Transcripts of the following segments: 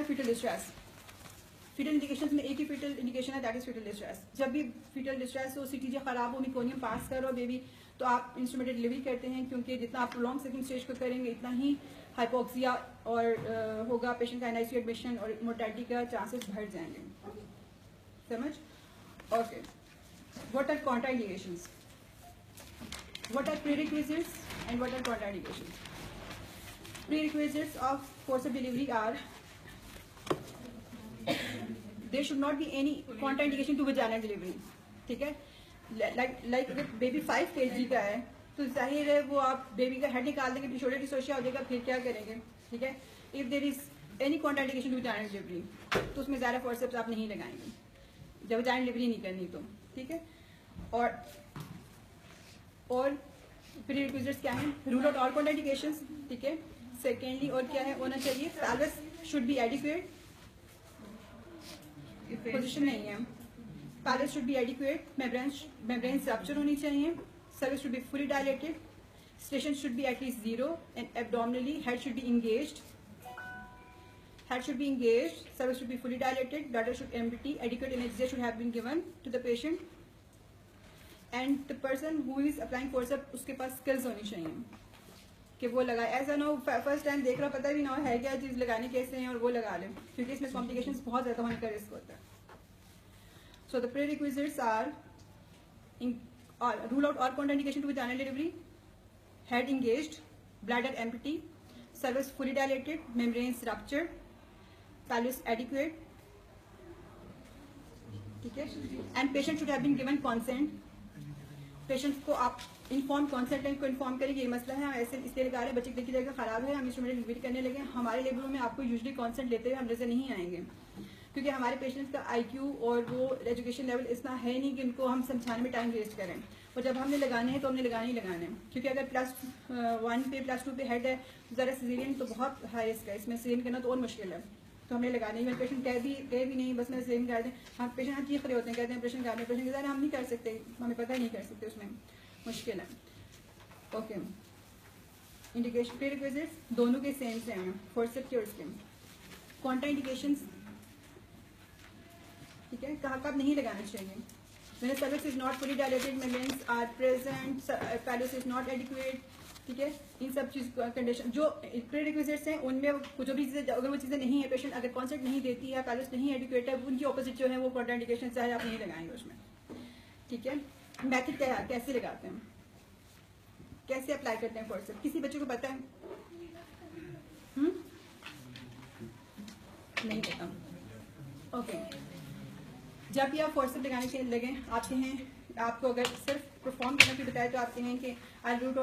Fetal distress. Fetal indication में एक ही fetal indication है, दैट इज फीटल डिस्ट्रेस। जब भी फीटल डिस्ट्रेस हो, सीटीजी खराब हो, मेकोनियम पास करो बेबी, तो आप इंस्ट्रूमेंटेड डिलीवरी करते हैं, क्योंकि जितना आप लॉन्ग सेकंड स्टेज को करेंगे इतना ही हाइपोक्सिया और होगा, पेशेंट का एनआईसीयू एडमिशन और मोर्टेलिटी का चांसेस बढ़ जाएंगे। समझ? Okay, what are contraindications, what are prerequisites and what are contraindications. Prerequisites of forceps delivery are there should not be any contraindication to vaginal delivery. ठीक है, like अगर baby 5 kg का है तो जाहिर है वो आप बेबी का हेड निकाल देंगे, डिसऑर्डर डिसोशिया हो जाएगा, फिर क्या करेंगे? ठीक है, if there is any contraindication to vaginal delivery तो उसमें ज़्यादा forceps आप नहीं लगाएंगे जब vaginal delivery नहीं करनी तो। ठीक है, और prerequisites क्या है? Rule out all contraindications। ठीक है, सेकेंडली और क्या है होना चाहिए? Pelvis should be adequate, position नहीं है, pelvis should be adequate, membrane rupture होनी चाहिए, cervix should be fully dilated, station should be at least 0 and abdominally head should be engaged, cervix should be fully dilated, bladder should empty, adequate anaesthesia should have been given to the patient and the person who is applying forceps उसके पास skills होनी चाहिए कि वो लगाए। ऐसा ना हो first time देख रहा पता भी ना हो है क्या चीज लगाने कैसे हैं और वो लगा ले, क्योंकि इसमें कॉम्प्लिकेशंस बहुत ज्यादा होने का रिस्क होता है। So the prerequisites are rule out all contraindication to vaginal delivery, head engaged, bladder empty, cervix fully dilated, membranes ruptured, pelvis adequate. ठीक है, and patient should have been given consent. Patient को आप inform consultant को inform करेंगे ये मसला है, हम ऐसे इसलिए लगा रहे हैं, बच्चे देखी जाएगा खराब है, हम इंस्ट्रूमेंट डिलीवरी करने लगे। हमारे लेबरों में आपको यूजुअली कॉन्सेंट लेते हुए हम नजर नहीं आएंगे, क्योंकि हमारे पेशेंट्स का आईक्यू और वो एजुकेशन लेवल इतना है नहीं कि उनको हम समझाने में टाइम वेस्ट करें। और जब हमने लगाने हैं तो हमने लगाने ही लगाने हैं, क्योंकि अगर +1 पे +2 पे हेड है ज़रा सीजरियन तो बहुत हाई रिस्क है, इसमें सीजरियन करना तो और मुश्किल है, तो हमने लगाने ही। पेशेंट कह भी नहीं बस मैं सीजरियन कर दें, हाँ पेशेंट चीख रहे होते हैं, कहते हैं ऑपरेशन कर दें, ऑपरेशन ज़रा हम नहीं कर सकते, हमें पता नहीं कर सकते, उसमें मुश्किल है। ओके, इंडिकेशन प्रीरिक्विजिट्स दोनों के सेम हैं, फोर्सेप्स और इसके। कॉन्ट्राइंडिकेशंस, ठीक है, कहाँ कब नहीं लगाना चाहिए? When the cervix is not fully dilated, membranes are present, phallus is not adequate। ठीक है, इन सब चीज कंडीशन जो प्रीरिक्विजिट्स हैं उनमें जो भी चीजें, अगर वो चीजें नहीं है, पेशेंट अगर कॉन्सेंट नहीं देती है, phallus नहीं एडिक्वेट है, उनकी ऑपोजिट जो है वो कॉन्ट्राइंडिकेशन चाहे आप नहीं लगाएंगे उसमें। ठीक है, मैथड क्या है, कैसे लगाते हैं, कैसे अप्लाई करते हैं फोर्सेप्स, किसी बच्चे को पता है? नहीं पता। ओके, जब भी आप फोर्सेप्स लगाने के लगे आते हैं, आपको अगर सिर्फ परफॉर्म करने की बताए तो आपके हैं कि I'll rule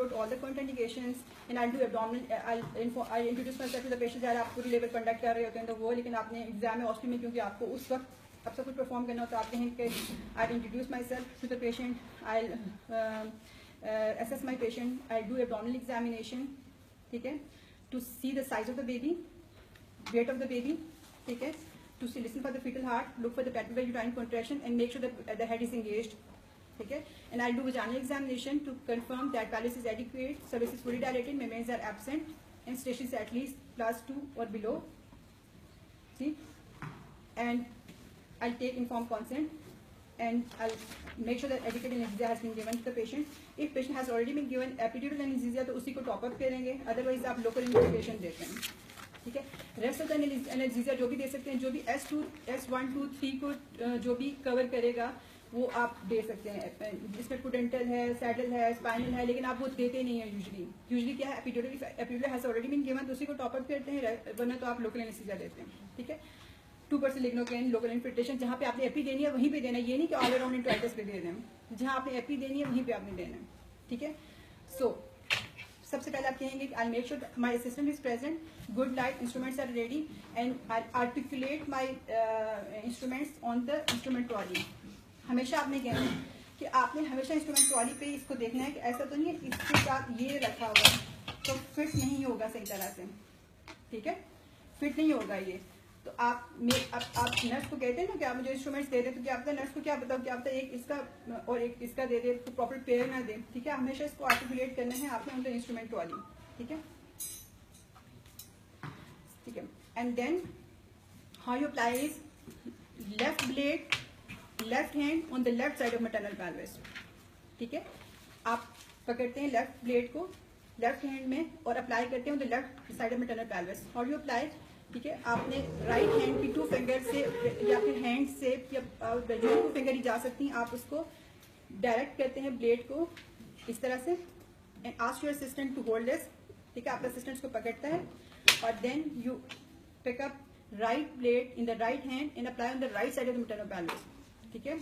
out all the contraindications and I'll do abdominal, I'll introduce myself to the patient। जब आप पूरी लेबर कंडक्ट कर रहे होते हैं तो वो, लेकिन आपने एग्जाम में ऑस्ट्री में क्योंकि आपको उस वक्त अब सब कुछ परफॉर्म करना होता है, आपके हैं कि I'll introduce myself to the patient, I'll assess my patient, I'll do abdominal examination। ठीक है, to see the size of the baby, weight of the baby। ठीक है, to see, listen for the fetal heart, look for the pattern uterine contraction and make sure that the head is engaged। ठीक है, and I'll do vaginal examination to confirm that phallus is adequate, cervix is fully dilated, membranes are absent and station is at least +2 or below। See, and I'll take informed consent and I'll make sure that adequate anesthesia has been given to the patient। If patient has already been given epidural anesthesia तो उसी को top up करेंगे, otherwise आप local indication देते हैं। ठीक है, rest of the anaesthesia जो भी दे सकते हैं, जो भी S2, S1, 2, 3 को जो भी कवर करेगा वो आप दे सकते हैं। जिसमें पुडेंटल है, सैडल है, स्पाइनल है, लेकिन आप वो देते नहीं है यूजुअली क्या है, epidural has already been given तो उसी को टॉप अप करते हैं, वरना तो आप लोकल एनेस्थीसिया देते हैं। ठीक है, 2% लिग्नोकेन, लोकल इन्फिल्ट्रेशन, जहाँ पे आपने एपी देनी है वहीं पे देना है, ये नहीं कि ऑल अराउंड इंट्राइटिस पे दे दें, जहाँ आपने एपी देनी है वहीं पे आपने देना है। ठीक है, सो सबसे पहले आप कहेंगे I make sure my assistant is present, good light, instruments are ready and I articulate my instruments on the instrument trolley. हमेशा आपने कहना है कि आपने हमेशा इंस्ट्रूमेंट ट्रॉली पे इसको देखना है कि ऐसा तो नहीं है इसके साथ ये रखा होगा तो फिट नहीं होगा सही तरह से। ठीक है, फिट नहीं होगा ये, तो आप नर्स को कहते हैं ना कि आप मुझे इंस्ट्रूमेंट्स दे दें, तो क्या पता नर्स को क्या बताओ, क्या पता एक इसका और एक इसका दे दे, तो प्रॉपर पेयर ना दे। ठीक है, हमेशा इसको आर्टिकुलेट करना है आपने उनका इंस्ट्रूमेंट वाली। ठीक है, ठीक है। and then how you apply is left blade, left hand on the left side of maternal pelvis. ठीक है, आप पकड़ते हैं लेफ्ट ब्लेड को लेफ्ट हैंड में और अप्लाई करते हैं on the left side of maternal pelvis. How you apply? ठीक है, आपने राइट हैंड की 2 फिंगर से या फिर हैंड से या जो 2 फिंगर ही जा सकती हैं, आप उसको डायरेक्ट करते हैं ब्लेड को इस तरह से and ask your assistant to hold this. ठीक है, आपका असिस्टेंट को पकड़ता है और then you pick up right blade in the right hand and apply on the right side of the maternal pelvis. ठीक है,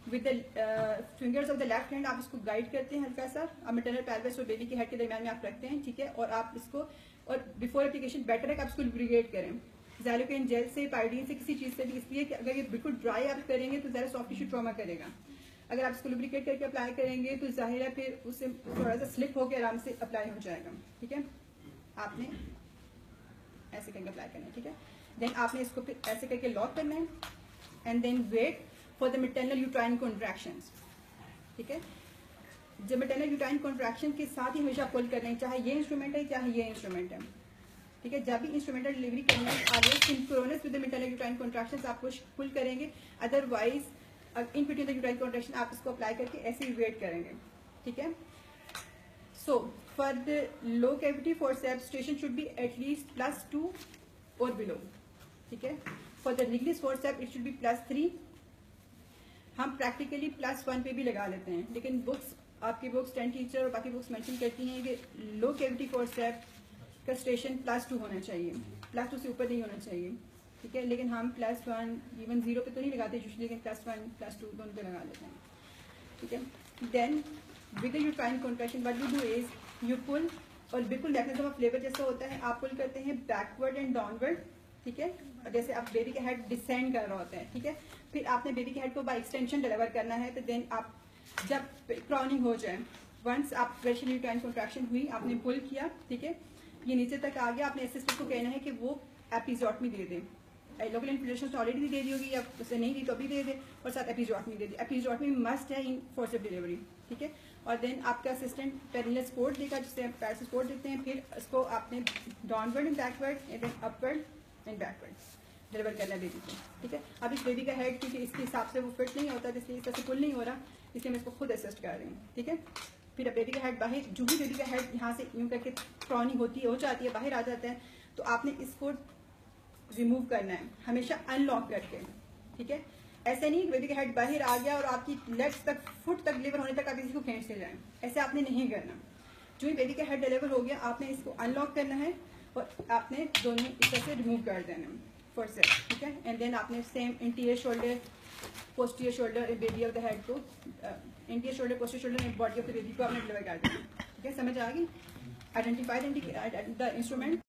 with the fingers of the left hand आप इसको गाइड करते हैं हल्का सा, अब मैटरनल पेल्विस और बेबी के हेड के दरमियान में आप रखते हैं. ठीक है, और आप इसको और बिफोर एप्लीकेशन बेटर है कि आप इसको लुब्रिकेट करें ज़ैलोकेन जेल से, पाइडीन से, किसी चीज से भी, इसलिए कि अगर ये बिल्कुल ड्राई आप करेंगे तो ज़्यादा सॉफ्ट टिश्यू ट्रॉमा करेगा. अगर आप इसको लुब्रिकेट करके अप्लाई करेंगे तो जाहिर है फिर उससे थोड़ा सा स्लिप होकर आराम से अप्लाई हो जाएगा. ठीक है, आपने ऐसे करके अप्लाई करना है. ठीक है, देन आपने इसको फिर ऐसे करके लॉक करना है and then wait for the maternal uterine contractions. ठीक है, जब मैटरनल यूट्राइन कॉन्ट्रैक्शन के साथ ही हमेशा पुल करना है, चाहे ये इंस्ट्रूमेंट है चाहे ये इंस्ट्रूमेंट है. ठीक है, जब भी इंस्ट्रूमेंटल डिलीवरी करना है आगे synchronous with the maternal uterine contractions आप पुल करेंगे. Otherwise in between the uterine contraction आप इसको अप्लाई करके ऐसे ही वेट करेंगे. ठीक है, so for the low cavity forceps station should be at least +2 और बिलो. ठीक है, for the Wrigley's forceps it should be +3. हम प्रैक्टिकली +1 पे भी लगा लेते हैं, लेकिन बुक्स आपकी बुक्स 10 टीचर और बाकी बुक्स मेंशन करती हैं कि लो कैविटी फोर्सेप्स का स्टेशन +2 होना चाहिए, +2 से ऊपर नहीं होना चाहिए. ठीक है, लेकिन हम +1 इवन 0 पे तो नहीं लगाते यूजुअली, लेकिन +1 +2 दोनों पे लगा लेते हैं. ठीक है, then with the uterine contraction what you do is you pull, और बिल्कुल मैकेनिज्म ऑफ लेबर जैसा होता है, आप पुल करते हैं बैकवर्ड एंड डाउनवर्ड. ठीक है, जैसे आप बेबी का हेड डिसेंड कर रहा होता है. ठीक है, फिर आपने बेबी के हेड को बाय एक्सटेंशन डिलीवर करना है. तो देन आप जब क्रॉनिंग हो जाए, वंस आप प्रेशर यूट्राइन कॉन्ट्रैक्शन हुई, आपने पुल किया. ठीक है, ये नीचे तक आ गया, आपने असिस्टेंट को कहना है कि वो एपिजोटमी दे दे. लोकल इन्फ्यूजन तो ऑलरेडी दे दी होगी या उसे नहीं दी तो अभी दे दे, और साथ एपिजोटमी दे दी. एपिजोटमी मस्ट है इन फोर्सेप्स डिलीवरी. ठीक है, और देन आपका असिस्टेंट पेरिनेल सपोर्ट देगा, जिससे पैर से सपोर्ट देते हैं. फिर उसको आपने downward and backward and then upward and backward deliver करना है बेबी को. ठीक है, अब इस बेबी का हेड क्योंकि इसके हिसाब से वो फिट नहीं होता, इसलिए इस तरह से पुल नहीं हो रहा, इसलिए मैं इसको खुद असिस्ट कर रही हूँ. ठीक है, फिर अब बेबी का हेड बाहर, जो भी बेबी का हेड यहाँ से यूं करके क्रॉनिंग होती है, हो जाती है, बाहर आ जाता है, तो आपने इसको रिमूव करना है हमेशा अनलॉक करके. ठीक है, ऐसे नहीं बेबी का हेड बाहर आ गया और आपकी लेग्स तक, फुट तक डिलीवर होने तक आप इसी को खींच के जाएं, ऐसे आपने नहीं करना. जो ही बेबी का हेड डिलीवर हो गया, आपने इसको अनलॉक करना है और आपने दोनों इस तरह से रिमूव कर देना है फॉरसेप. ठीक है, एंड देन आपने same anterior shoulder, posterior shoulder baby of the head को, anterior shoulder, posterior shoulder, body of the baby को आपने डिलीवर कर देना. ठीक है, समझ आ गई? Identify the instrument.